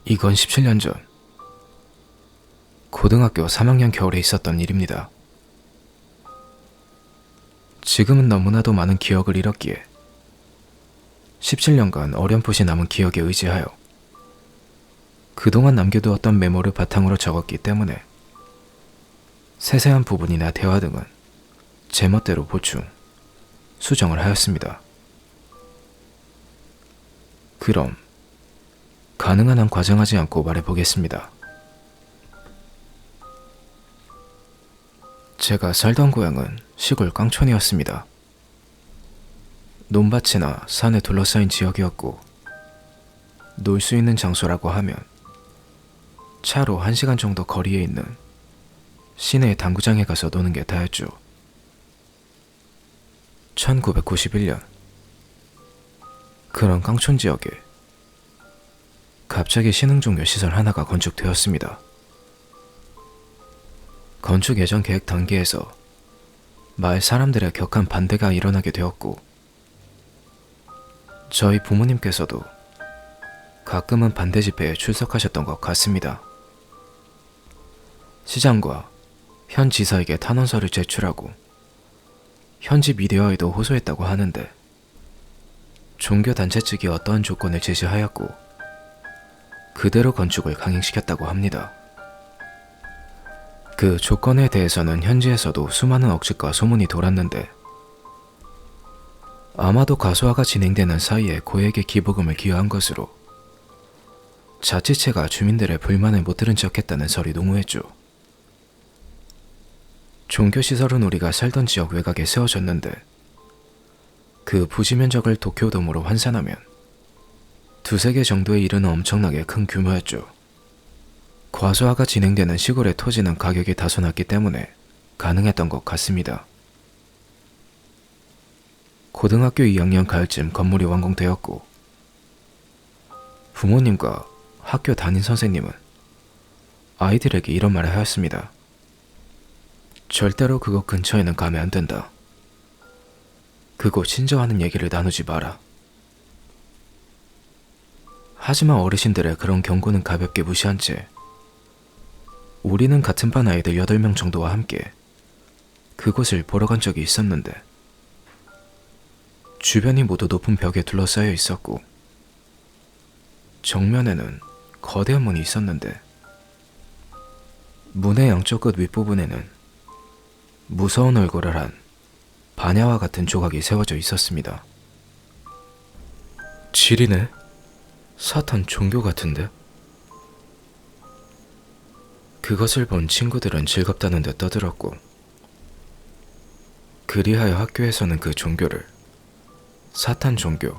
이건 17년 전 고등학교 3학년 겨울에 있었던 일입니다. 지금은 너무나도 많은 기억을 잃었기에 17년간 어렴풋이 남은 기억에 의지하여 그동안 남겨두었던 메모를 바탕으로 적었기 때문에 세세한 부분이나 대화 등은 제멋대로 보충, 수정을 하였습니다. 그럼 가능한 한 과장하지 않고 말해보겠습니다. 제가 살던 고향은 시골 깡촌이었습니다. 논밭이나 산에 둘러싸인 지역이었고 놀 수 있는 장소라고 하면 차로 1시간 정도 거리에 있는 시내의 당구장에 가서 노는 게 다였죠. 1991년 그런 깡촌 지역에 갑자기 신흥종교 시설 하나가 건축되었습니다. 건축 예정 계획 단계에서 마을 사람들의 격한 반대가 일어나게 되었고 저희 부모님께서도 가끔은 반대 집회에 출석하셨던 것 같습니다. 시장과 현 지사에게 탄원서를 제출하고 현지 미디어에도 호소했다고 하는데 종교단체 측이 어떠한 조건을 제시하였고 그대로 건축을 강행시켰다고 합니다. 그 조건에 대해서는 현지에서도 수많은 억측과 소문이 돌았는데 아마도 가수화가 진행되는 사이에 고액의 기부금을 기여한 것으로 자치체가 주민들의 불만을 못 들은 척했다는 설이 농후했죠. 종교시설은 우리가 살던 지역 외곽에 세워졌는데 그 부지 면적을 도쿄돔으로 환산하면 2~3개 정도에 이르는 엄청나게 큰 규모였죠. 과수화가 진행되는 시골의 토지는 가격이 다소 낮기 때문에 가능했던 것 같습니다. 고등학교 2학년 가을쯤 건물이 완공되었고 부모님과 학교 담임 선생님은 아이들에게 이런 말을 하였습니다. 절대로 그곳 근처에는 가면 안 된다. 그곳 신저하는 얘기를 나누지 마라. 하지만 어르신들의 그런 경고는 가볍게 무시한 채 우리는 같은 반 아이들 8명 정도와 함께 그곳을 보러 간 적이 있었는데 주변이 모두 높은 벽에 둘러싸여 있었고 정면에는 거대한 문이 있었는데 문의 양쪽 끝 윗부분에는 무서운 얼굴을 한 반야와 같은 조각이 세워져 있었습니다. 지리네? 사탄 종교 같은데? 그것을 본 친구들은 즐겁다는 듯 떠들었고 그리하여 학교에서는 그 종교를 사탄 종교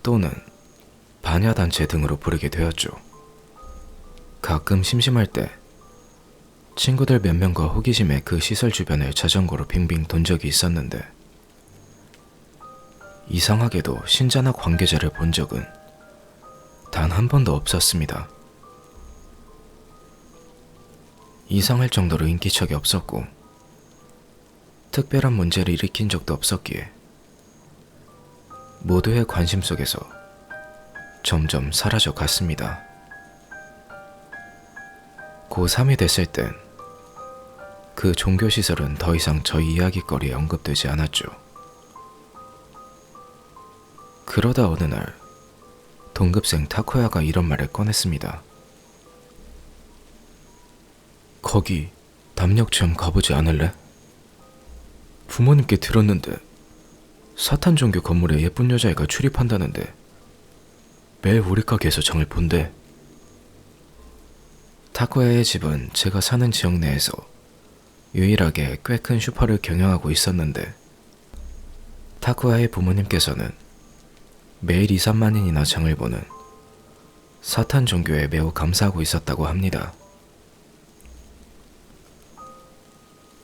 또는 반야단체 등으로 부르게 되었죠. 가끔 심심할 때 친구들 몇 명과 호기심에 그 시설 주변을 자전거로 빙빙 돈 적이 있었는데 이상하게도 신자나 관계자를 본 적은 단 한 번도 없었습니다. 이상할 정도로 인기척이 없었고 특별한 문제를 일으킨 적도 없었기에 모두의 관심 속에서 점점 사라져 갔습니다. 고3이 됐을 땐 그 종교시설은 더 이상 저희 이야기거리에 언급되지 않았죠. 그러다 어느 날 동급생 타코야가 이런 말을 꺼냈습니다. 거기 담력 체험 가보지 않을래? 부모님께 들었는데 사탄 종교 건물에 예쁜 여자애가 출입한다는데 매일 우리 가게에서 장을 본대. 타코야의 집은 제가 사는 지역 내에서 유일하게 꽤 큰 슈퍼를 경영하고 있었는데 타코야의 부모님께서는 매일 2~3만인이나 장을 보는 사탄 종교에 매우 감사하고 있었다고 합니다.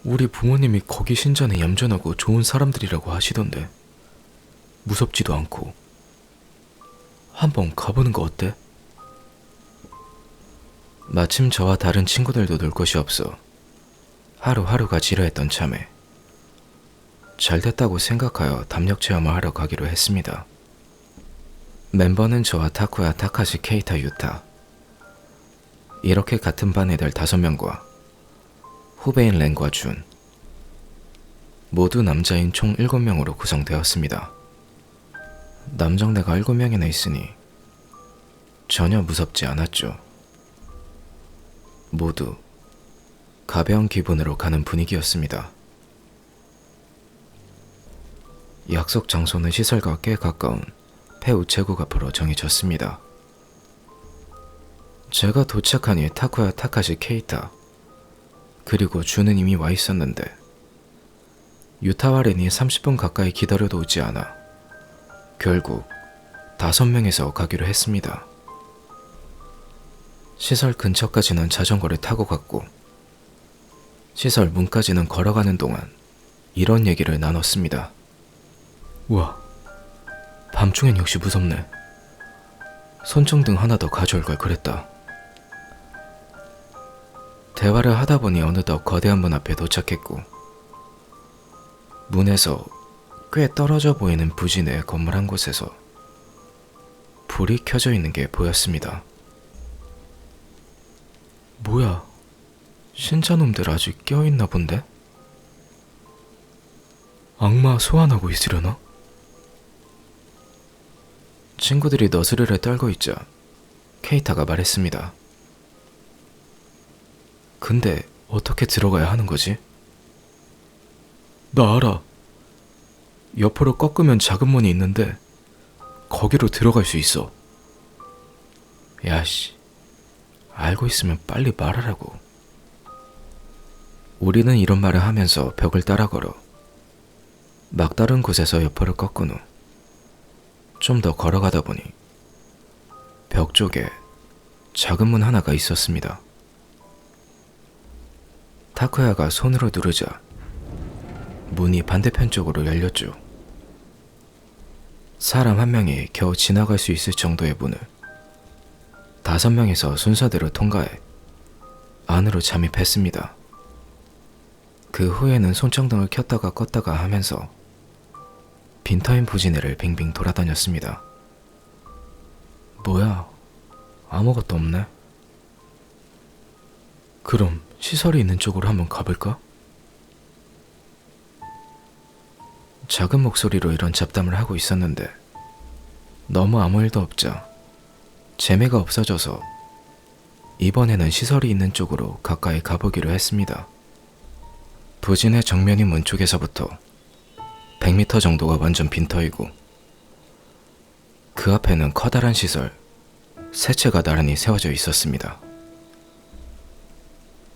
우리 부모님이 거기 신자는 얌전하고 좋은 사람들이라고 하시던데 무섭지도 않고 한번 가보는 거 어때? 마침 저와 다른 친구들도 놀 곳이 없어 하루하루가 지루했던 참에 잘됐다고 생각하여 담력 체험을 하러 가기로 했습니다. 멤버는 저와 타쿠야, 타카시, 케이타, 유타, 이렇게 같은 반 애들 5명과 후배인 렌과 준, 모두 남자인 총 7명으로 구성되었습니다. 남정네가 7명이나 있으니 전혀 무섭지 않았죠. 모두 가벼운 기분으로 가는 분위기였습니다. 약속 장소는 시설과 꽤 가까운 폐우체국 앞으로 정해졌습니다. 제가 도착하니 타쿠야, 타카시, 케이타 그리고 주는 이미 와 있었는데 유타와 렌이 30분 가까이 기다려도 오지 않아 결국 5명에서 가기로 했습니다. 시설 근처까지는 자전거를 타고 갔고 시설 문까지는 걸어가는 동안 이런 얘기를 나눴습니다. 우와, 밤중엔 역시 무섭네. 손전등 하나 더 가져올 걸 그랬다. 대화를 하다 보니 어느덧 거대한 문 앞에 도착했고 문에서 꽤 떨어져 보이는 부지 내 건물 한 곳에서 불이 켜져 있는 게 보였습니다. 뭐야, 신자놈들 아직 껴있나 본데? 악마 소환하고 있으려나? 친구들이 너스레를 떨고 있자 케이타가 말했습니다. 근데 어떻게 들어가야 하는 거지? 나 알아. 옆으로 꺾으면 작은 문이 있는데 거기로 들어갈 수 있어. 야씨, 알고 있으면 빨리 말하라고. 우리는 이런 말을 하면서 벽을 따라 걸어 막다른 곳에서 옆으로 꺾은 후 좀 더 걸어가다 보니 벽 쪽에 작은 문 하나가 있었습니다. 타쿠야가 손으로 누르자 문이 반대편 쪽으로 열렸죠. 사람 한 명이 겨우 지나갈 수 있을 정도의 문을 5명에서 순서대로 통과해 안으로 잠입했습니다. 그 후에는 손전등을 켰다가 껐다가 하면서 빈터인 부지네를 빙빙 돌아다녔습니다. 뭐야, 아무것도 없네. 그럼 시설이 있는 쪽으로 한번 가볼까? 작은 목소리로 이런 잡담을 하고 있었는데 너무 아무 일도 없자 재미가 없어져서 이번에는 시설이 있는 쪽으로 가까이 가보기로 했습니다. 부진의 정면인 문 쪽에서부터 100m 정도가 완전 빈터이고 그 앞에는 커다란 시설 3채가 나란히 세워져 있었습니다.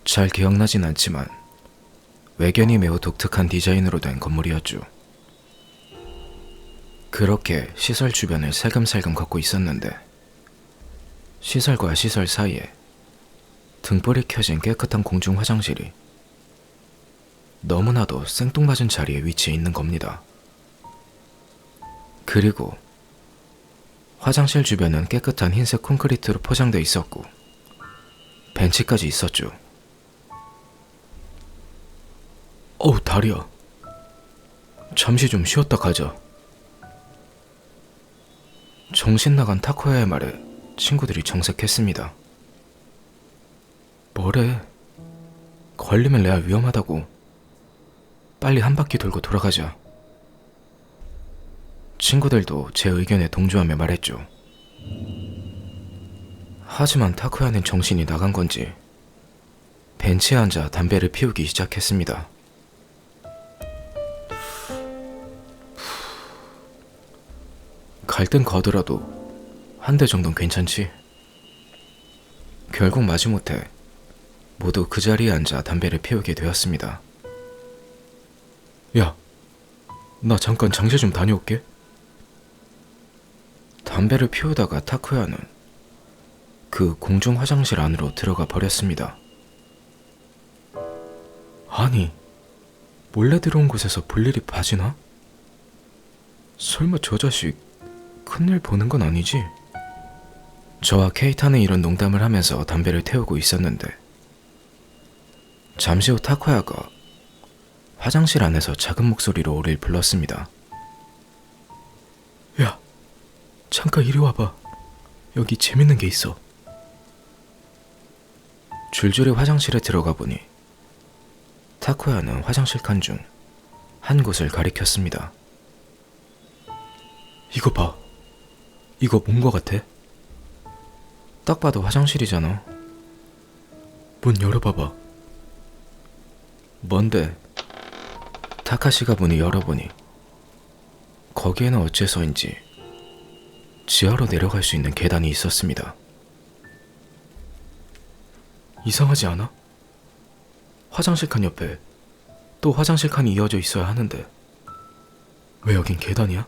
잘 기억나진 않지만 외견이 매우 독특한 디자인으로 된 건물이었죠. 그렇게 시설 주변을 살금살금 걷고 있었는데 시설과 시설 사이에 등불이 켜진 깨끗한 공중 화장실이 너무나도 생뚱맞은 자리에 위치해 있는 겁니다. 그리고 화장실 주변은 깨끗한 흰색 콘크리트로 포장되어 있었고 벤치까지 있었죠. 어우, 다리야. 잠시 좀 쉬었다 가자. 정신 나간 타쿠야의 말에 친구들이 정색했습니다. 뭐래? 걸리면 레아 위험하다고. 빨리 한 바퀴 돌고 돌아가자. 친구들도 제 의견에 동조하며 말했죠. 하지만 타쿠야는 정신이 나간 건지 벤치에 앉아 담배를 피우기 시작했습니다. 갈 땐 가더라도 한 대 정도는 괜찮지? 결국 마지못해 모두 그 자리에 앉아 담배를 피우게 되었습니다. 야, 나 잠깐 장실 좀 다녀올게. 담배를 피우다가 타쿠야는 그 공중 화장실 안으로 들어가 버렸습니다. 아니, 몰래 들어온 곳에서 볼 일이 봐지나? 설마 저 자식 큰일 보는 건 아니지? 저와 케이타는 이런 농담을 하면서 담배를 태우고 있었는데 잠시 후 타쿠야가 화장실 안에서 작은 목소리로 우릴 불렀습니다. 야, 잠깐 이리 와봐. 여기 재밌는 게 있어. 줄줄이 화장실에 들어가 보니 타코야는 화장실 칸 중 한 곳을 가리켰습니다. 이거 봐. 이거 뭔 거 같아? 딱 봐도 화장실이잖아. 문 열어봐봐. 뭔데? 타카시가 문을 열어보니 거기에는 어째서인지 지하로 내려갈 수 있는 계단이 있었습니다. 이상하지 않아? 화장실 칸 옆에 또 화장실 칸이 이어져 있어야 하는데 왜 여긴 계단이야?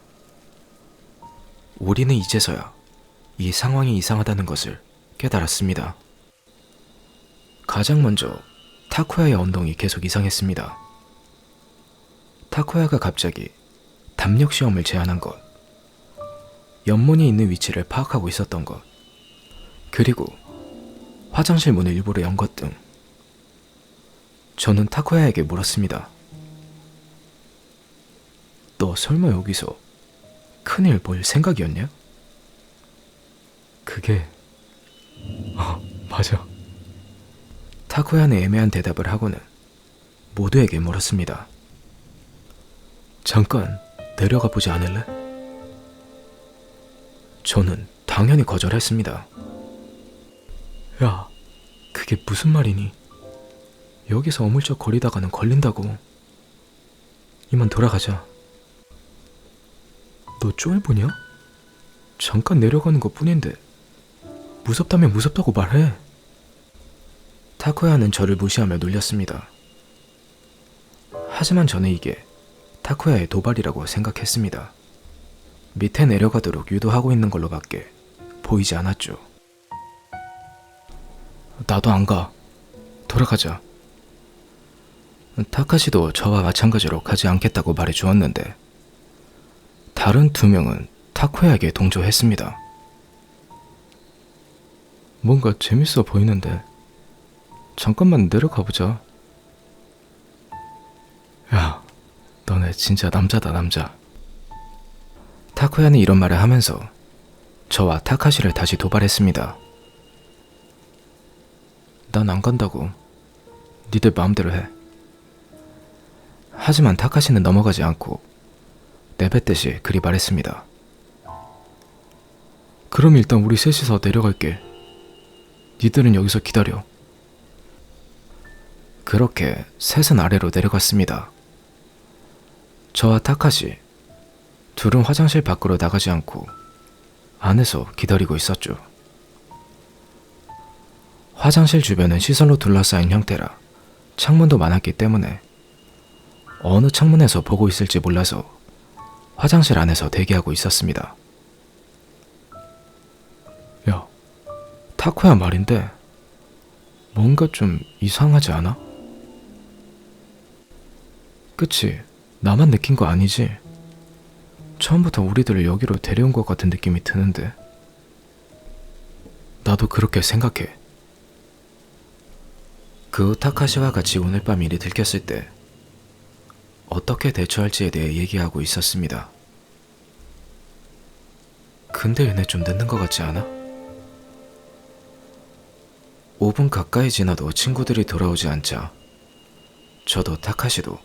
우리는 이제서야 이 상황이 이상하다는 것을 깨달았습니다. 가장 먼저 타코야의 언동이 계속 이상했습니다. 타코야가 갑자기 담력 시험을 제안한 것, 연문이 있는 위치를 파악하고 있었던 것, 그리고 화장실 문을 일부러 연 것 등 저는 타코야에게 물었습니다. 너 설마 여기서 큰일 볼 생각이었냐? 그게... 맞아. 타코야는 애매한 대답을 하고는 모두에게 물었습니다. 잠깐 내려가 보지 않을래? 저는 당연히 거절했습니다. 야, 그게 무슨 말이니? 여기서 어물쩍 거리다가는 걸린다고. 이만 돌아가자. 너 쫄보냐? 잠깐 내려가는 것 뿐인데 무섭다면 무섭다고 말해. 타코야는 저를 무시하며 놀렸습니다. 하지만 저는 이게 타코야의 도발이라고 생각했습니다. 밑에 내려가도록 유도하고 있는 걸로 밖에 보이지 않았죠. 나도 안 가. 돌아가자. 타카시도 저와 마찬가지로 가지 않겠다고 말해주었는데 다른 두 명은 타코야에게 동조했습니다. 뭔가 재밌어 보이는데 잠깐만 내려가보자. 야, 너네 진짜 남자다, 남자. 타코야는 이런 말을 하면서 저와 타카시를 다시 도발했습니다. 난 안 간다고. 니들 마음대로 해. 하지만 타카시는 넘어가지 않고 내뱉듯이 그리 말했습니다. 그럼 일단 우리 셋이서 내려갈게. 니들은 여기서 기다려. 그렇게 셋은 아래로 내려갔습니다. 저와 타카시 둘은 화장실 밖으로 나가지 않고 안에서 기다리고 있었죠. 화장실 주변은 시설로 둘러싸인 형태라 창문도 많았기 때문에 어느 창문에서 보고 있을지 몰라서 화장실 안에서 대기하고 있었습니다. 야, 타코야 말인데 뭔가 좀 이상하지 않아? 그치? 나만 느낀 거 아니지? 처음부터 우리들을 여기로 데려온 것 같은 느낌이 드는데. 나도 그렇게 생각해. 그 후 타카시와 같이 오늘 밤 일이 들켰을 때 어떻게 대처할지에 대해 얘기하고 있었습니다. 근데 얘네 좀 늦는 것 같지 않아? 5분 가까이 지나도 친구들이 돌아오지 않자 저도 타카시도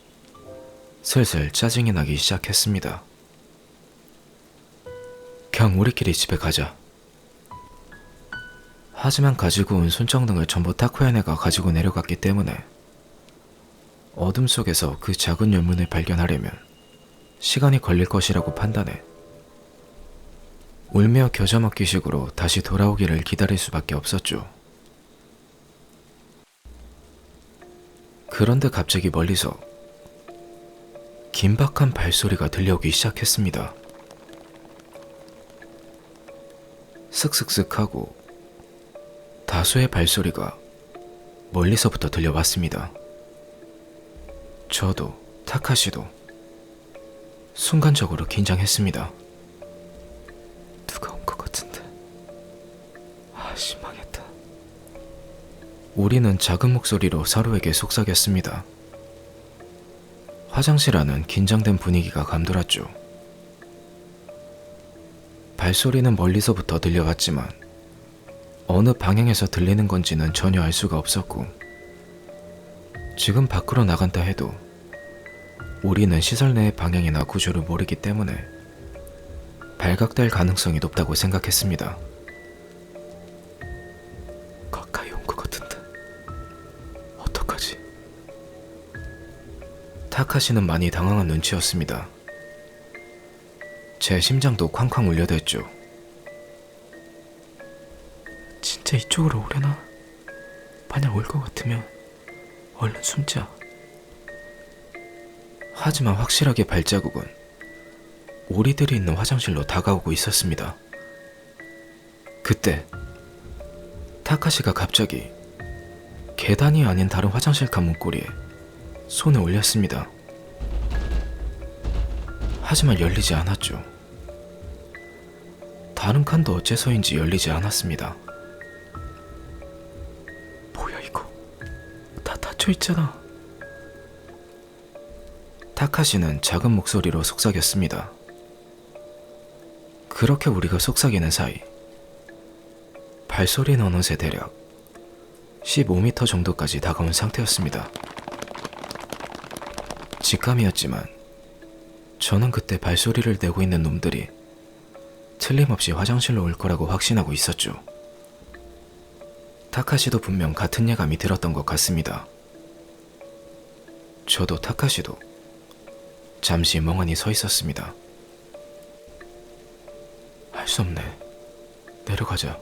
슬슬 짜증이 나기 시작했습니다. 그냥 우리끼리 집에 가자. 하지만 가지고 온 손전등을 전부 타코야네가 가지고 내려갔기 때문에 어둠 속에서 그 작은 열문을 발견하려면 시간이 걸릴 것이라고 판단해 울며 겨자 먹기식으로 다시 돌아오기를 기다릴 수밖에 없었죠. 그런데 갑자기 멀리서 긴박한 발소리가 들려오기 시작했습니다. 슥슥슥 하고 다수의 발소리가 멀리서부터 들려왔습니다. 저도 타카시도 순간적으로 긴장했습니다. 누가 온 것 같은데. 망했다. 우리는 작은 목소리로 서로에게 속삭였습니다. 화장실 안은 긴장된 분위기가 감돌았죠. 발소리는 멀리서부터 들려왔지만 어느 방향에서 들리는 건지는 전혀 알 수가 없었고, 지금 밖으로 나간다 해도 우리는 시설 내의 방향이나 구조를 모르기 때문에 발각될 가능성이 높다고 생각했습니다. 가까이 온 것 같은데 어떡하지? 타카시는 많이 당황한 눈치였습니다. 제 심장도 쾅쾅 울려댔죠. 진짜 이쪽으로 오려나? 만약 올 것 같으면 얼른 숨자. 하지만 확실하게 발자국은 오리들이 있는 화장실로 다가오고 있었습니다. 그때 타카시가 갑자기 계단이 아닌 다른 화장실 칸 문고리에 손을 올렸습니다. 하지만 열리지 않았죠. 다른 칸도 어째서인지 열리지 않았습니다. 뭐야 이거? 다 닫혀있잖아. 타카시는 작은 목소리로 속삭였습니다. 그렇게 우리가 속삭이는 사이 발소리는 어느새 대략 15m 정도까지 다가온 상태였습니다. 직감이었지만 저는 그때 발소리를 내고 있는 놈들이 틀림없이 화장실로 올 거라고 확신하고 있었죠. 타카시도 분명 같은 예감이 들었던 것 같습니다. 저도 타카시도 잠시 멍하니 서 있었습니다. 할 수 없네. 내려가자.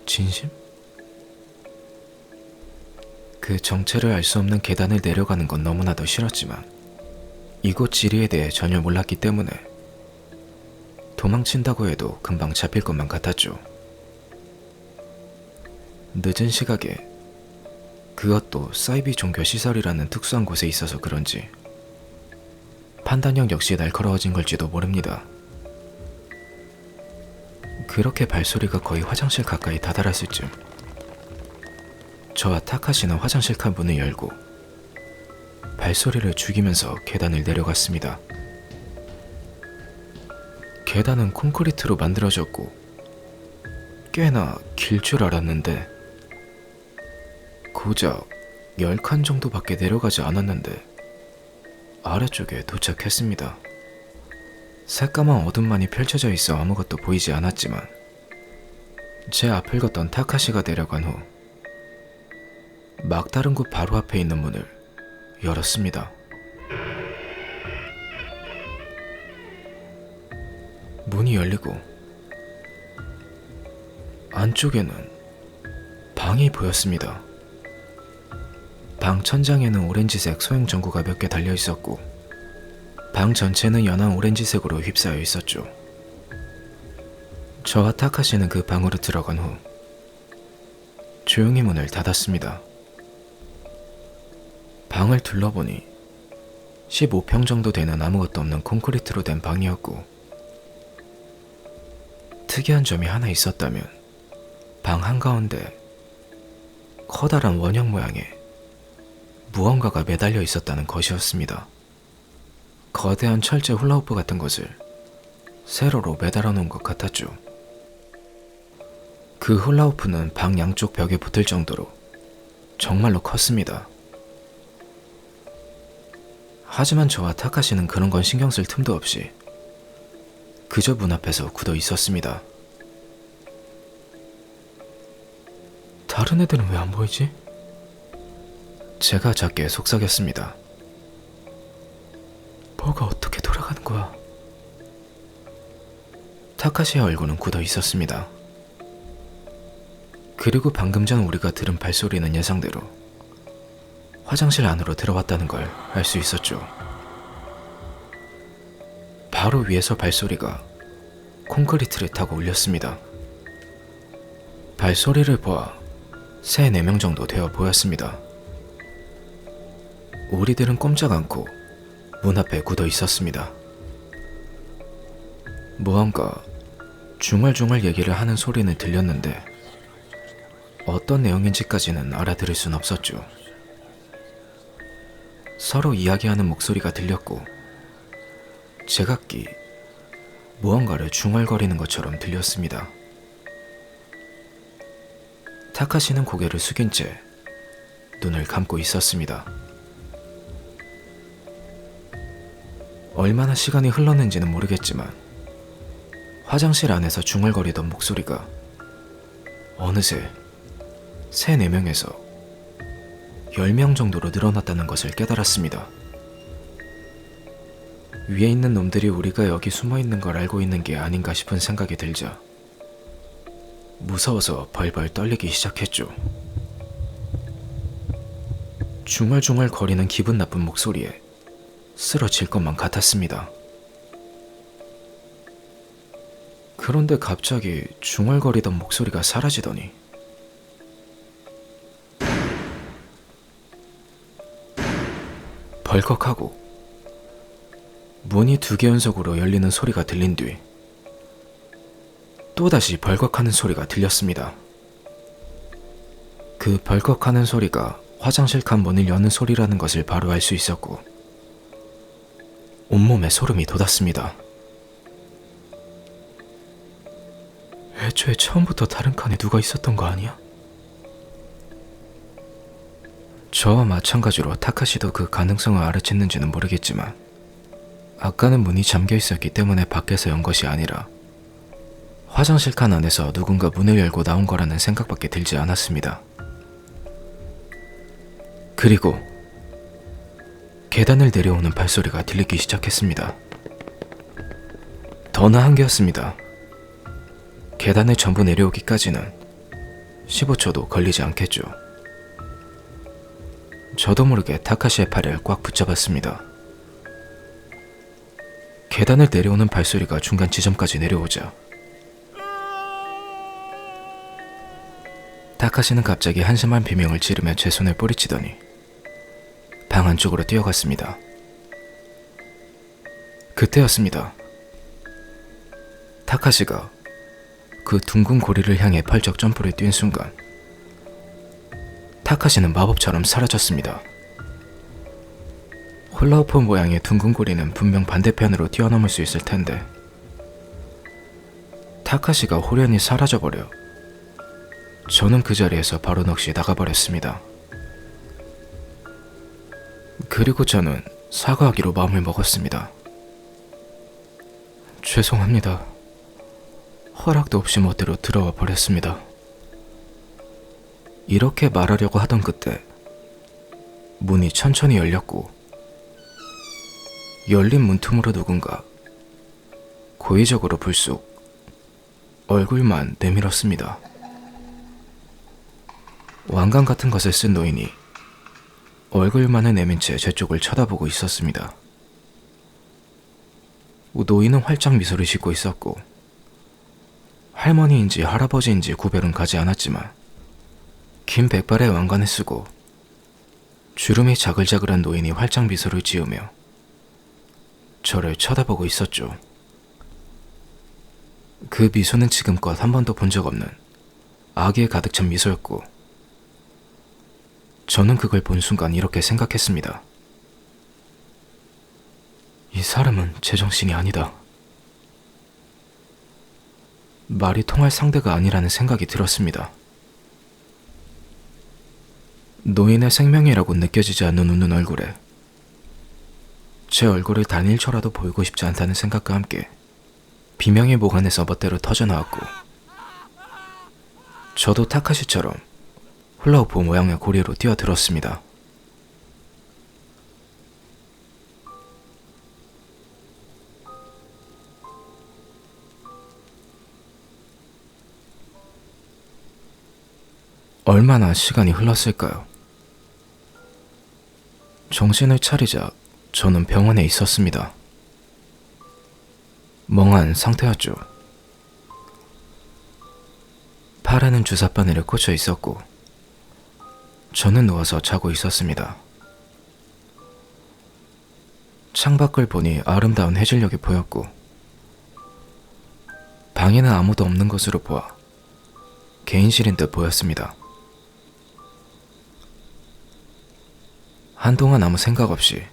진심? 그 정체를 알 수 없는 계단을 내려가는 건 너무나도 싫었지만 이곳 지리에 대해 전혀 몰랐기 때문에 도망친다고 해도 금방 잡힐 것만 같았죠. 늦은 시각에, 그것도 사이비 종교시설이라는 특수한 곳에 있어서 그런지 판단력 역시 날카로워진 걸지도 모릅니다. 그렇게 발소리가 거의 화장실 가까이 다다랐을 즈음 저와 타카시는 화장실 칸 문을 열고 발소리를 죽이면서 계단을 내려갔습니다. 계단은 콘크리트로 만들어졌고 꽤나 길 줄 알았는데 고작 10칸 정도밖에 내려가지 않았는데 아래쪽에 도착했습니다. 새까만 어둠만이 펼쳐져 있어 아무것도 보이지 않았지만 제 앞을 걷던 타카시가 내려간 후 막다른 곳 바로 앞에 있는 문을 열었습니다. 문이 열리고 안쪽에는 방이 보였습니다. 방 천장에는 오렌지색 소형 전구가 몇 개 달려 있었고 방 전체는 연한 오렌지색으로 휩싸여 있었죠. 저와 타카시는 그 방으로 들어간 후 조용히 문을 닫았습니다. 방을 둘러보니 15평 정도 되는 아무것도 없는 콘크리트로 된 방이었고 특이한 점이 하나 있었다면 방 한가운데 커다란 원형 모양의 무언가가 매달려 있었다는 것이었습니다. 거대한 철제 훌라후프 같은 것을 세로로 매달아 놓은 것 같았죠. 그 훌라후프는 방 양쪽 벽에 붙을 정도로 정말로 컸습니다. 하지만 저와 타카시는 그런 건 신경 쓸 틈도 없이 그저 문 앞에서 굳어 있었습니다. 다른 애들은 왜 안 보이지? 제가 작게 속삭였습니다. 뭐가 어떻게 돌아가는 거야? 타카시의 얼굴은 굳어 있었습니다. 그리고 방금 전 우리가 들은 발소리는 예상대로 화장실 안으로 들어왔다는 걸 알 수 있었죠. 바로 위에서 발소리가 콘크리트를 타고 울렸습니다. 발소리를 보아 3-4명 정도 되어 보였습니다. 우리들은 꼼짝 않고 문 앞에 굳어 있었습니다. 무언가 중얼중얼 얘기를 하는 소리는 들렸는데 어떤 내용인지까지는 알아들을 순 없었죠. 서로 이야기하는 목소리가 들렸고 제각기 무언가를 중얼거리는 것처럼 들렸습니다. 타카시는 고개를 숙인 채 눈을 감고 있었습니다. 얼마나 시간이 흘렀는지는 모르겠지만 화장실 안에서 중얼거리던 목소리가 어느새 3, 4명에서 10명 정도로 늘어났다는 것을 깨달았습니다. 위에 있는 놈들이 우리가 여기 숨어있는 걸 알고 있는 게 아닌가 싶은 생각이 들자 무서워서 벌벌 떨리기 시작했죠. 중얼중얼 거리는 기분 나쁜 목소리에 쓰러질 것만 같았습니다. 그런데 갑자기 중얼거리던 목소리가 사라지더니 벌컥하고 문이 2개 연속으로 열리는 소리가 들린 뒤 또다시 벌컥하는 소리가 들렸습니다. 그 벌컥하는 소리가 화장실 칸 문을 여는 소리라는 것을 바로 알 수 있었고 온몸에 소름이 돋았습니다. 애초에 처음부터 다른 칸에 누가 있었던 거 아니야? 저와 마찬가지로 타카시도 그 가능성을 알아챘는지는 모르겠지만 아까는 문이 잠겨 있었기 때문에 밖에서 연 것이 아니라 화장실 칸 안에서 누군가 문을 열고 나온 거라는 생각밖에 들지 않았습니다. 그리고 계단을 내려오는 발소리가 들리기 시작했습니다. 더 나은 게였습니다. 계단을 전부 내려오기까지는 15초도 걸리지 않겠죠. 저도 모르게 타카시의 팔을 꽉 붙잡았습니다. 계단을 내려오는 발소리가 중간 지점까지 내려오자 타카시는 갑자기 한심한 비명을 지르며 제 손을 뿌리치더니 방 안쪽으로 뛰어갔습니다. 그때였습니다. 타카시가 그 둥근 고리를 향해 펄쩍 점프를 뛴 순간 타카시는 마법처럼 사라졌습니다. 훌라후프 모양의 둥근 고리는 분명 반대편으로 뛰어넘을 수 있을 텐데 타카시가 호련히 사라져버려 저는 그 자리에서 바로 넋이 나가버렸습니다. 그리고 저는 사과하기로 마음을 먹었습니다. 죄송합니다. 허락도 없이 멋대로 들어와 버렸습니다. 이렇게 말하려고 하던 그때 문이 천천히 열렸고 열린 문틈으로 누군가 고의적으로 불쑥 얼굴만 내밀었습니다. 왕관 같은 것을 쓴 노인이 얼굴만을 내민 채 제 쪽을 쳐다보고 있었습니다. 노인은 활짝 미소를 짓고 있었고 할머니인지 할아버지인지 구별은 가지 않았지만 긴 백발의 왕관을 쓰고 주름이 자글자글한 노인이 활짝 미소를 지으며 저를 쳐다보고 있었죠. 그 미소는 지금껏 한 번도 본 적 없는 아기에 가득 찬 미소였고 저는 그걸 본 순간 이렇게 생각했습니다. 이 사람은 제정신이 아니다. 말이 통할 상대가 아니라는 생각이 들었습니다. 노인의 생명이라고 느껴지지 않는 웃는 얼굴에 제 얼굴을 단 1초라도 보이고 싶지 않다는 생각과 함께 비명이 목 안에서 멋대로 터져나왔고 저도 타카시처럼 훌라후프 모양의 고리로 뛰어들었습니다. 얼마나 시간이 흘렀을까요? 정신을 차리자 저는 병원에 있었습니다. 멍한 상태였죠. 팔에는 주사바늘이 꽂혀 있었고 저는 누워서 자고 있었습니다. 창밖을 보니 아름다운 해질녘이 보였고 방에는 아무도 없는 것으로 보아 개인실인 듯 보였습니다. 한동안 아무 생각 없이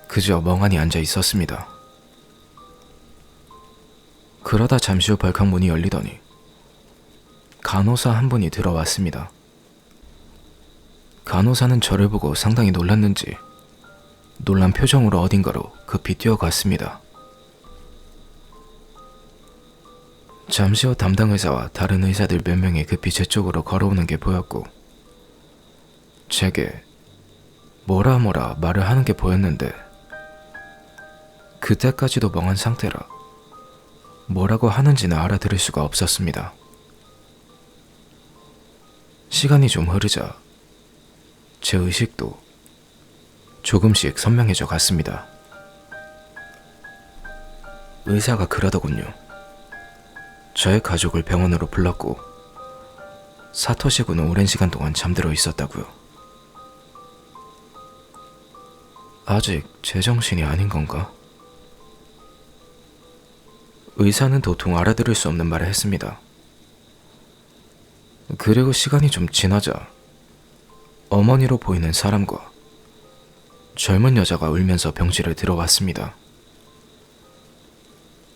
그저 멍하니 앉아 있었습니다. 그러다 잠시 후 벌컥 문이 열리더니 간호사 한 분이 들어왔습니다. 간호사는 저를 보고 상당히 놀랐는지 놀란 표정으로 어딘가로 급히 뛰어갔습니다. 잠시 후 담당 의사와 다른 의사들 몇 명이 급히 제 쪽으로 걸어오는 게 보였고 제게 뭐라 말을 하는 게 보였는데 그때까지도 멍한 상태라 뭐라고 하는지는 알아들을 수가 없었습니다. 시간이 좀 흐르자 제 의식도 조금씩 선명해져 갔습니다. 의사가 그러더군요. 저의 가족을 병원으로 불렀고 사토시 군은 오랜 시간 동안 잠들어 있었다고요. 아직 제정신이 아닌 건가? 의사는 도통 알아들을 수 없는 말을 했습니다. 그리고 시간이 좀 지나자 어머니로 보이는 사람과 젊은 여자가 울면서 병실에 들어왔습니다.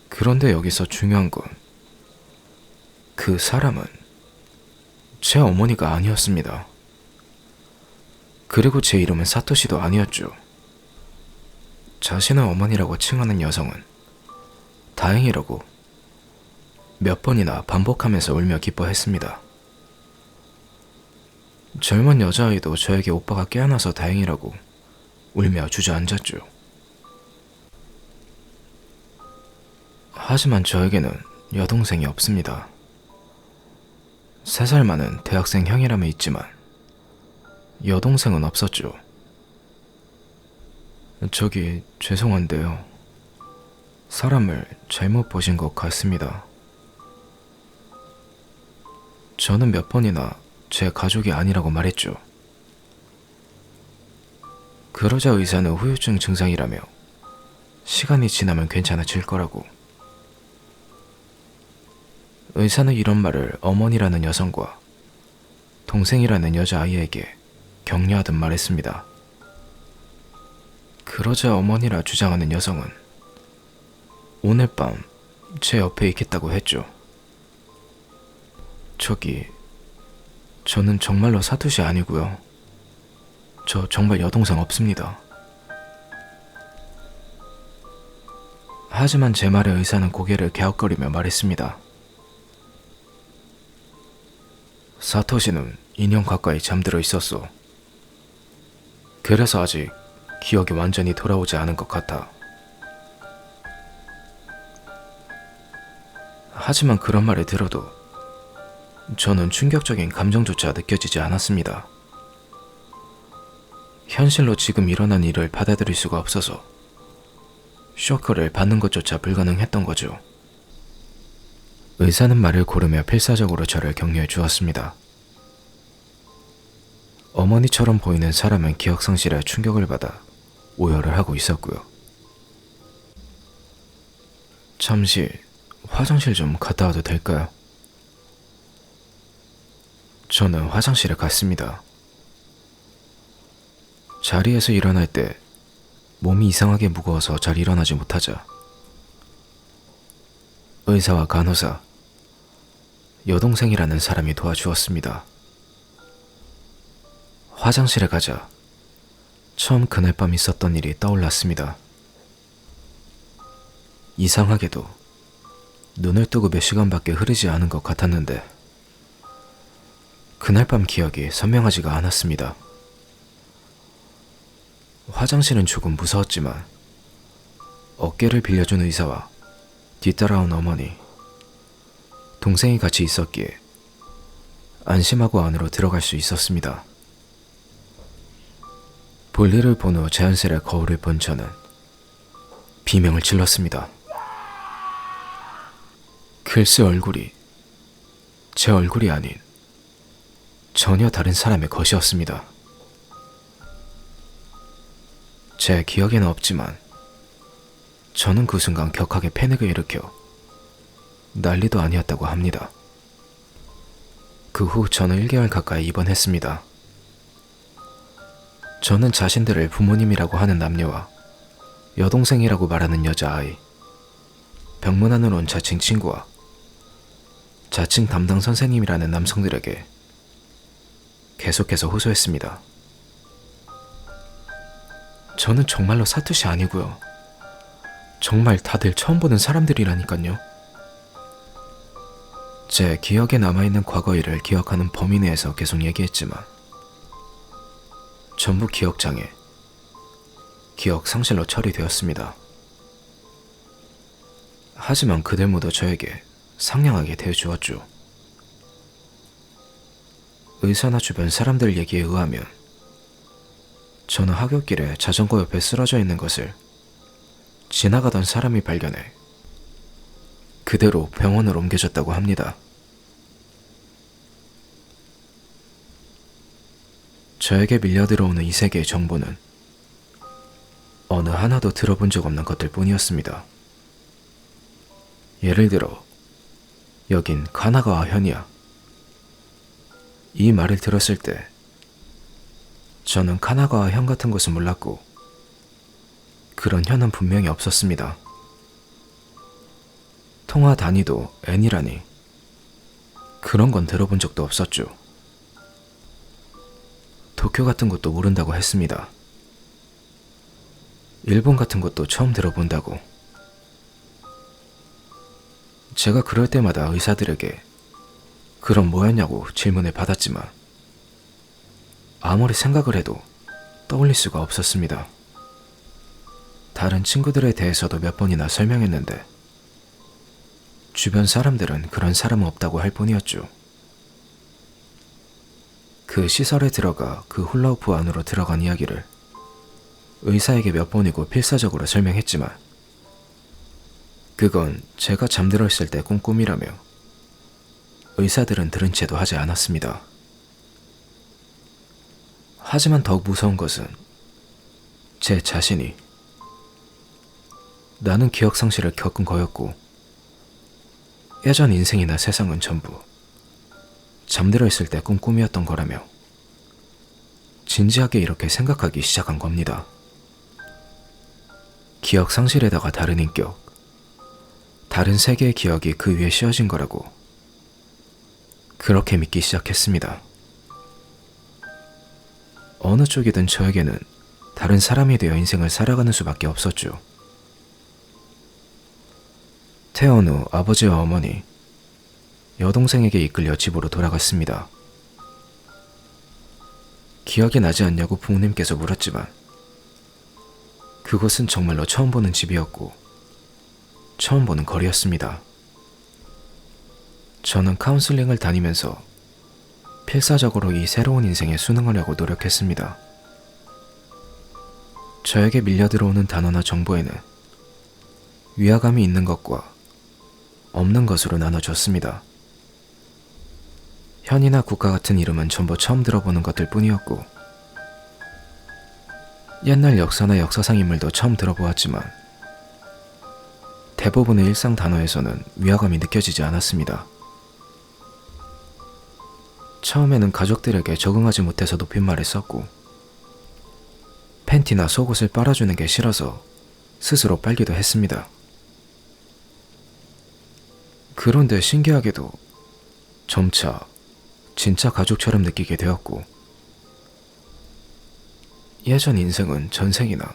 그런데 여기서 중요한 건 그 사람은 제 어머니가 아니었습니다. 그리고 제 이름은 사토시도 아니었죠. 자신을 어머니라고 칭하는 여성은 다행이라고 몇 번이나 반복하면서 울며 기뻐했습니다. 젊은 여자아이도 저에게 오빠가 깨어나서 다행이라고 울며 주저앉았죠. 하지만 저에게는 여동생이 없습니다. 3살 많은 대학생 형이라면 있지만 여동생은 없었죠. 저기 죄송한데요. 사람을 잘못 보신 것 같습니다. 저는 몇 번이나 제 가족이 아니라고 말했죠. 그러자 의사는 후유증 증상이라며 시간이 지나면 괜찮아질 거라고. 의사는 이런 말을 어머니라는 여성과 동생이라는 여자아이에게 격려하듯 말했습니다. 그러자 어머니라 주장하는 여성은 오늘 밤 제 옆에 있겠다고 했죠. 저는 정말로 사토시 아니고요. 저 정말 여동생 없습니다. 하지만 제 말에 의사는 고개를 갸웃거리며 말했습니다. 사토시는 2년 가까이 잠들어 있었어. 그래서 아직 기억이 완전히 돌아오지 않은 것 같아. 하지만 그런 말을 들어도 저는 충격적인 감정조차 느껴지지 않았습니다. 현실로 지금 일어난 일을 받아들일 수가 없어서 쇼크를 받는 것조차 불가능했던 거죠. 의사는 말을 고르며 필사적으로 저를 격려해 주었습니다. 어머니처럼 보이는 사람은 기억상실에 충격을 받아 오열을 하고 있었고요. 잠시 화장실 좀 갔다 와도 될까요? 저는 화장실에 갔습니다. 자리에서 일어날 때 몸이 이상하게 무거워서 잘 일어나지 못하자 의사와 간호사, 여동생이라는 사람이 도와주었습니다. 화장실에 가자 처음 그날 밤 있었던 일이 떠올랐습니다. 이상하게도 눈을 뜨고 몇 시간밖에 흐르지 않은 것 같았는데 그날 밤 기억이 선명하지가 않았습니다. 화장실은 조금 무서웠지만 어깨를 빌려준 의사와 뒤따라온 어머니, 동생이 같이 있었기에 안심하고 안으로 들어갈 수 있었습니다. 볼일을 본 후 자연스레 거울을 본 저는 비명을 질렀습니다. 글쎄 얼굴이 제 얼굴이 아닌 전혀 다른 사람의 것이었습니다. 제 기억에는 없지만 저는 그 순간 격하게 패닉을 일으켜 난리도 아니었다고 합니다. 그 후 저는 1개월 가까이 입원했습니다. 저는 자신들을 부모님이라고 하는 남녀와 여동생이라고 말하는 여자아이, 병문 안으로 온 자칭 친구와 자칭 담당 선생님이라는 남성들에게 계속해서 호소했습니다. 저는 정말로 사투시 아니고요. 정말 다들 처음 보는 사람들이라니까요. 제 기억에 남아있는 과거 일을 기억하는 범위 내에서 계속 얘기했지만 전부 기억장애, 기억 상실로 처리되었습니다. 하지만 그들 모두 저에게 상냥하게 대해주었죠. 의사나 주변 사람들 얘기에 의하면 저는 하굣길에 자전거 옆에 쓰러져 있는 것을 지나가던 사람이 발견해 그대로 병원으로 옮겨졌다고 합니다. 저에게 밀려 들어오는 이 세 개의 정보는 어느 하나도 들어본 적 없는 것들 뿐이었습니다. 예를 들어 여긴 카나가와 현이야. 이 말을 들었을 때 저는 카나가와 현 같은 곳은 몰랐고 그런 현은 분명히 없었습니다. 통화 단위도 N이라니 그런 건 들어본 적도 없었죠. 도쿄 같은 곳도 모른다고 했습니다. 일본 같은 곳도 처음 들어본다고. 제가 그럴 때마다 의사들에게 그럼 뭐였냐고 질문을 받았지만 아무리 생각을 해도 떠올릴 수가 없었습니다. 다른 친구들에 대해서도 몇 번이나 설명했는데 주변 사람들은 그런 사람은 없다고 할 뿐이었죠. 그 시설에 들어가 그 훌라후프 안으로 들어간 이야기를 의사에게 몇 번이고 필사적으로 설명했지만 그건 제가 잠들어 있을 때 꾼 꿈이라며 의사들은 들은 채도 하지 않았습니다. 하지만 더욱 무서운 것은 제 자신이 나는 기억 상실을 겪은 거였고 예전 인생이나 세상은 전부 잠들어 있을 때 꾼 꿈이었던 거라며 진지하게 이렇게 생각하기 시작한 겁니다. 기억 상실에다가 다른 인격, 다른 세계의 기억이 그 위에 씌워진 거라고 그렇게 믿기 시작했습니다. 어느 쪽이든 저에게는 다른 사람이 되어 인생을 살아가는 수밖에 없었죠. 퇴원 후 아버지와 어머니, 여동생에게 이끌려 집으로 돌아갔습니다. 기억이 나지 않냐고 부모님께서 물었지만 그곳은 정말로 처음 보는 집이었고 처음 보는 거리였습니다. 저는 카운슬링을 다니면서 필사적으로 이 새로운 인생에 순응하려고 노력했습니다. 저에게 밀려 들어오는 단어나 정보에는 위화감이 있는 것과 없는 것으로 나눠졌습니다. 현이나 국가 같은 이름은 전부 처음 들어보는 것들 뿐이었고 옛날 역사나 역사상 인물도 처음 들어보았지만 대부분의 일상 단어에서는 위화감이 느껴지지 않았습니다. 처음에는 가족들에게 적응하지 못해서 높임말을 썼고 팬티나 속옷을 빨아주는 게 싫어서 스스로 빨기도 했습니다. 그런데 신기하게도 점차 진짜 가족처럼 느끼게 되었고 예전 인생은 전생이나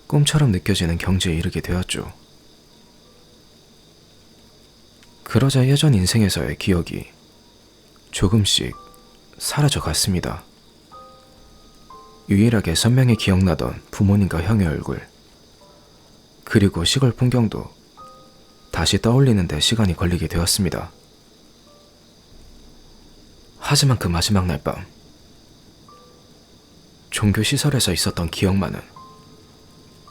꿈처럼 느껴지는 경지에 이르게 되었죠. 그러자 예전 인생에서의 기억이 조금씩 사라져 갔습니다. 유일하게 선명히 기억나던 부모님과 형의 얼굴, 그리고 시골 풍경도 다시 떠올리는데 시간이 걸리게 되었습니다. 하지만 그 마지막 날 밤, 종교시설에서 있었던 기억만은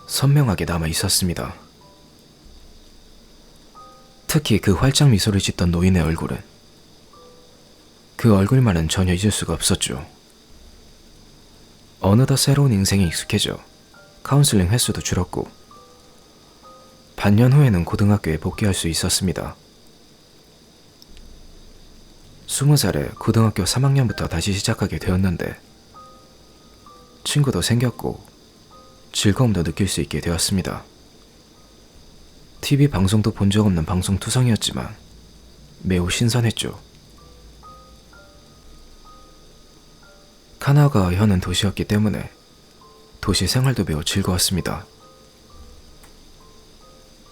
선명하게 남아 있었습니다. 특히 그 활짝 미소를 짓던 노인의 얼굴은 그 얼굴만은 전혀 잊을 수가 없었죠. 어느덧 새로운 인생에 익숙해져 카운슬링 횟수도 줄었고 반년 후에는 고등학교에 복귀할 수 있었습니다. 20살에 고등학교 3학년부터 다시 시작하게 되었는데 친구도 생겼고 즐거움도 느낄 수 있게 되었습니다. TV 방송도 본 적 없는 방송투성이었지만 매우 신선했죠. 카나가와 현은 도시였기 때문에 도시 생활도 매우 즐거웠습니다.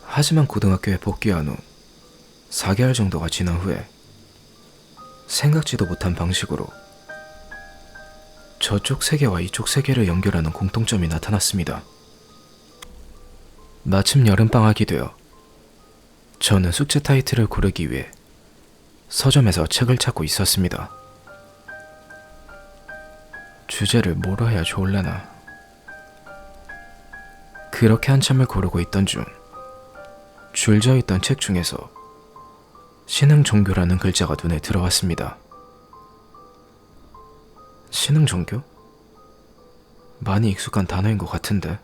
하지만 고등학교에 복귀한 후 4개월 정도가 지난 후에 생각지도 못한 방식으로 저쪽 세계와 이쪽 세계를 연결하는 공통점이 나타났습니다. 마침 여름방학이 되어 저는 숙제 타이틀을 고르기 위해 서점에서 책을 찾고 있었습니다. 주제를 뭐로 해야 좋을래나. 그렇게 한참을 고르고 있던 중 줄져 있던 책 중에서 신흥종교라는 글자가 눈에 들어왔습니다. 신흥종교? 많이 익숙한 단어인 것 같은데.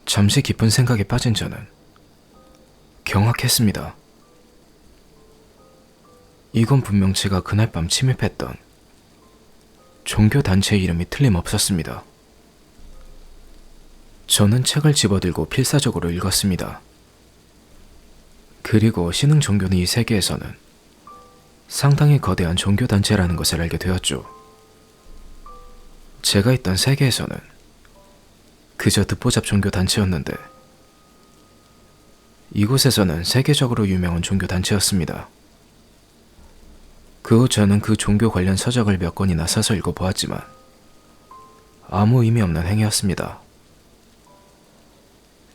잠시 깊은 생각에 빠진 저는 경악했습니다. 이건 분명 제가 그날 밤 침입했던 종교단체 이름이 틀림없었습니다. 저는 책을 집어들고 필사적으로 읽었습니다. 그리고 신흥종교는 이 세계에서는 상당히 거대한 종교단체라는 것을 알게 되었죠. 제가 있던 세계에서는 그저 듣보잡 종교단체였는데 이곳에서는 세계적으로 유명한 종교단체였습니다. 그 후 저는 그 종교 관련 서적을 몇 권이나 사서 읽어보았지만 아무 의미 없는 행위였습니다.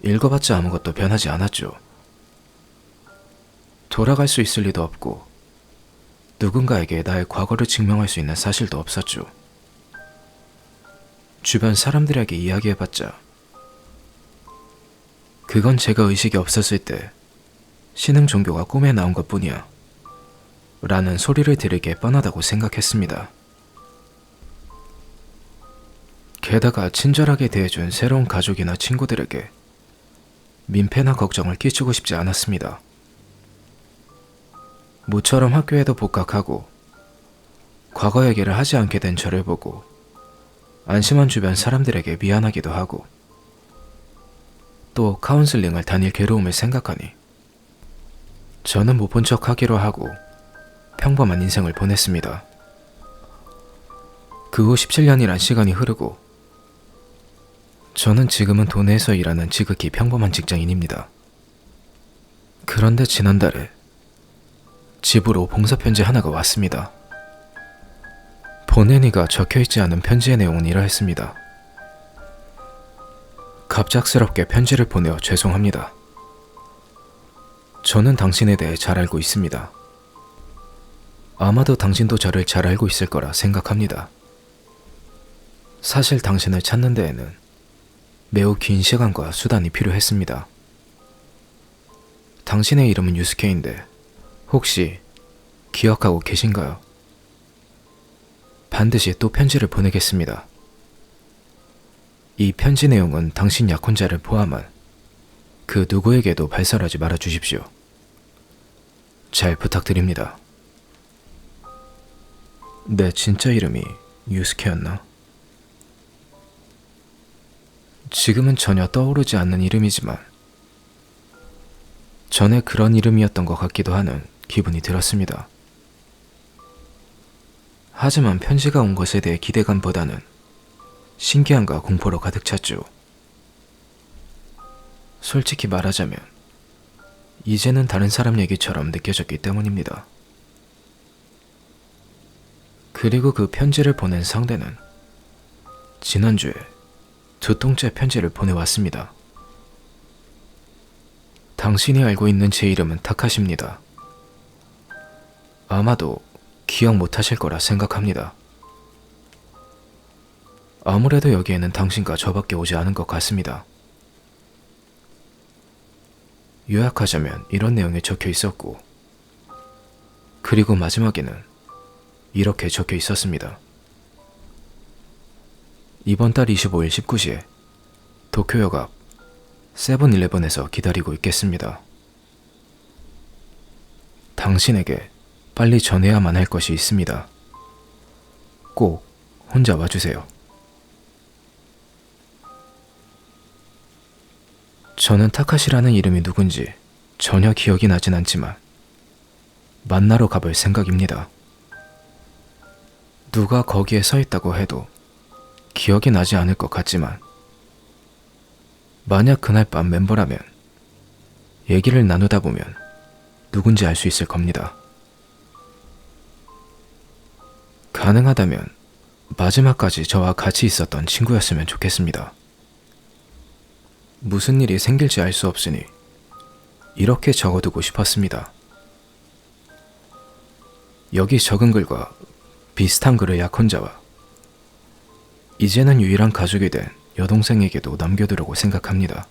읽어봤자 아무것도 변하지 않았죠. 돌아갈 수 있을 리도 없고 누군가에게 나의 과거를 증명할 수 있는 사실도 없었죠. 주변 사람들에게 이야기해봤자 그건 제가 의식이 없었을 때 신흥 종교가 꿈에 나온 것뿐이야 라는 소리를 들을 게 뻔하다고 생각했습니다. 게다가 친절하게 대해준 새로운 가족이나 친구들에게 민폐나 걱정을 끼치고 싶지 않았습니다. 모처럼 학교에도 복학하고 과거 얘기를 하지 않게 된 저를 보고 안심한 주변 사람들에게 미안하기도 하고 또 카운슬링을 다닐 괴로움을 생각하니 저는 못 본 척 하기로 하고 평범한 인생을 보냈습니다. 그 후 17년이란 시간이 흐르고 저는 지금은 도내에서 일하는 지극히 평범한 직장인입니다. 그런데 지난달에 집으로 봉사편지 하나가 왔습니다. 보내니가 적혀있지 않은 편지의 내용은 이러했습니다. 갑작스럽게 편지를 보내어 죄송합니다. 저는 당신에 대해 잘 알고 있습니다. 아마도 당신도 저를 잘 알고 있을 거라 생각합니다. 사실 당신을 찾는 데에는 매우 긴 시간과 수단이 필요했습니다. 당신의 이름은 유스케인데 혹시 기억하고 계신가요? 반드시 또 편지를 보내겠습니다. 이 편지 내용은 당신 약혼자를 포함한 그 누구에게도 발설하지 말아 주십시오. 잘 부탁드립니다. 내 진짜 이름이 유스케였나? 지금은 전혀 떠오르지 않는 이름이지만 전에 그런 이름이었던 것 같기도 하는 기분이 들었습니다. 하지만 편지가 온 것에 대해 기대감보다는 신기함과 공포로 가득 찼죠. 솔직히 말하자면 이제는 다른 사람 얘기처럼 느껴졌기 때문입니다. 그리고 그 편지를 보낸 상대는 지난주에 2통째 편지를 보내왔습니다. 당신이 알고 있는 제 이름은 타카시입니다. 아마도 기억 못하실 거라 생각합니다. 아무래도 여기에는 당신과 저밖에 오지 않은 것 같습니다. 요약하자면 이런 내용이 적혀 있었고 그리고 마지막에는 이렇게 적혀 있었습니다. 이번 달 25일 19시에 도쿄역 앞 세븐일레븐에서 기다리고 있겠습니다. 당신에게 빨리 전해야만 할 것이 있습니다. 꼭 혼자 와주세요. 저는 타카시라는 이름이 누군지 전혀 기억이 나진 않지만 만나러 가볼 생각입니다. 누가 거기에 서 있다고 해도 기억이 나지 않을 것 같지만 만약 그날 밤 멤버라면 얘기를 나누다 보면 누군지 알 수 있을 겁니다. 가능하다면 마지막까지 저와 같이 있었던 친구였으면 좋겠습니다. 무슨 일이 생길지 알 수 없으니 이렇게 적어두고 싶었습니다. 여기 적은 글과 비슷한 글을 약혼자와 이제는 유일한 가족이 된 여동생에게도 남겨두려고 생각합니다.